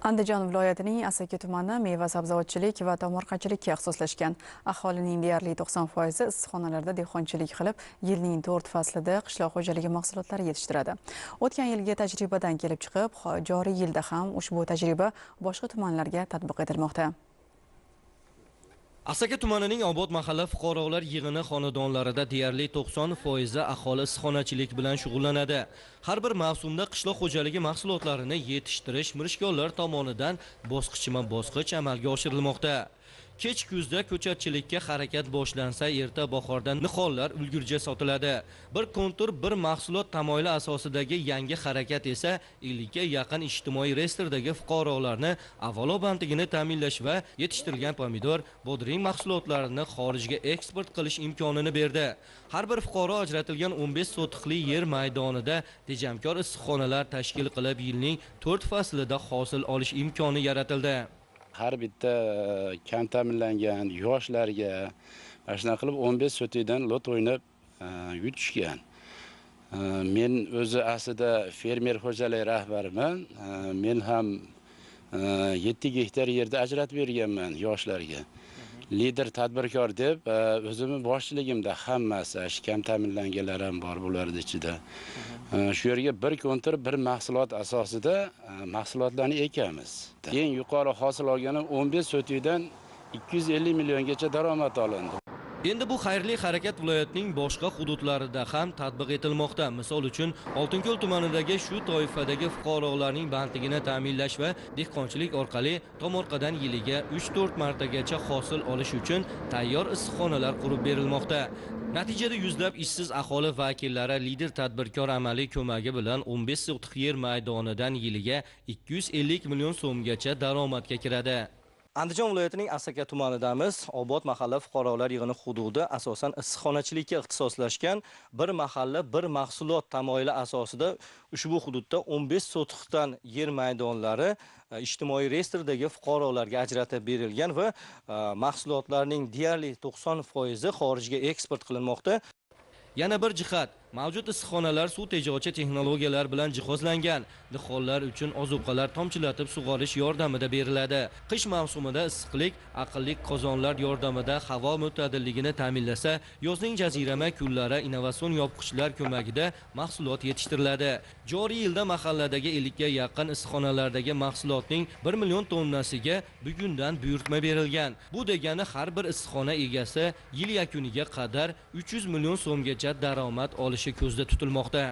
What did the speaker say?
Andijon viloyatining Asaka tumani meva-sabzavotchilik va tomorqachilikka ixtisoslashgan. Aholining deyarli 90% issiqxonalarda dehqonchilik qilib, yilning 4 faslida qishloq xo'jaligi mahsulotlari yetishtiradi. O'tgan yilgi tajribadan kelib chiqib, joriy yilda ham ushbu tajriba boshqa tumanlarga tatbiq etilmoqda. Asaka tumanining Obod mahalla fuqarolar yig'ini xonadonlarida deyarli 90% aholi issiqxonachilik bilan shug'ullanadi. Har bir mavsumda qishloq xo'jaligi mahsulotlarini yetishtirish mirishkorlar tomonidan bosqichma-bosqich amalga oshirilmoqda. Kech kuzda ko'chatchilikka harakat boshlansa, erta bahorda nihollar ulgurji sotiladi. Bir kontur bir mahsulot tamoyili asosidagi yangi harakat esa 50 ga yaqin ijtimoiy reyestrdagi fuqarolarni avvalo bandligini ta'minlash va yetishtirilgan pomidor, bodring mahsulotlarini xorijga eksport qilish imkonini berdi. Har bir fuqaro ajratilgan 15 sotixli yer maydonida tejamkor issiqxonalar tashkil qilib, yilning 4 faslida hosil olish imkoni yaratildi. Har bitta kam ta'minlangan yoshlarga mana shunday qilib 15 sotidan lot o'ynab yutishgan. Men o'zi aslida fermer xo'jalik rahbariman. Men ham 7 gektar yerda ajratib berganman yoshlarga. Lider tadbirkor deb o'zimning boshchiligimda hammasi kam ta'minlanganlar ham bor bularning ichida. Shu yerga bir kontur bir mahsulot asosida mahsulotlarni ekamiz. Eng yuqori hosil olganim 15 sotidan 250 milliongacha daromad olindi. Endi bu xayrli harakat viloyatning boshqa hududlarida ham tatbiq etilmoqda. Misol uchun, Oltinko'l tumanidagi shu toifadagi fuqarolarning bandligini ta'minlash va dehqonchilik orqali tomorqadan yiliga 3-4 martagacha hosil olish uchun tayyor issiqxonalar qurib berilmoqda. Natijada yuzlab ishsiz aholi vakillari lider tadbirkor amaliy ko'magi bilan 15 sotix yer maydonidan yiliga 250 million so'mgacha daromadga kiradi. Andijon viloyatining Asaka tumanidamiz. Obod mahalla fuqarolar yig'ini hududi asosan issiqxonachilikka ixtisoslashgan. Bir mahalla bir mahsulot tamoyili asosida ushbu hududda 15 sotixdan yer maydonlari ijtimoiy reyestrdagi fuqarolarga ajratib berilgan va mahsulotlarning deyarli 90% xorijga eksport qilinmoqda. Yana bir jihat, mavjud issiqxonalar suv tejovchi texnologiyalar bilan jihozlangan. Nihollar uchun ozuqalar tomchilatib sug'orish yordamida beriladi. Qish mavsumida issiqlik aqlli qozonlar yordamida havo mo'tadilligini ta'minlasa, yozning jazirama kunlari innovatsion yopqichlar ko'magida mahsulot yetishtiriladi. Joriy yilda mahalladagi 50 ga yaqin issiqxonalardagi mahsulotning 1 million tonnasiga bugundan buyurtma berilgan. Bu degani har bir issiqxona egasi yil yakuniga qadar 300 million so'mgacha daromad olishi ko'zda tutilmoqda.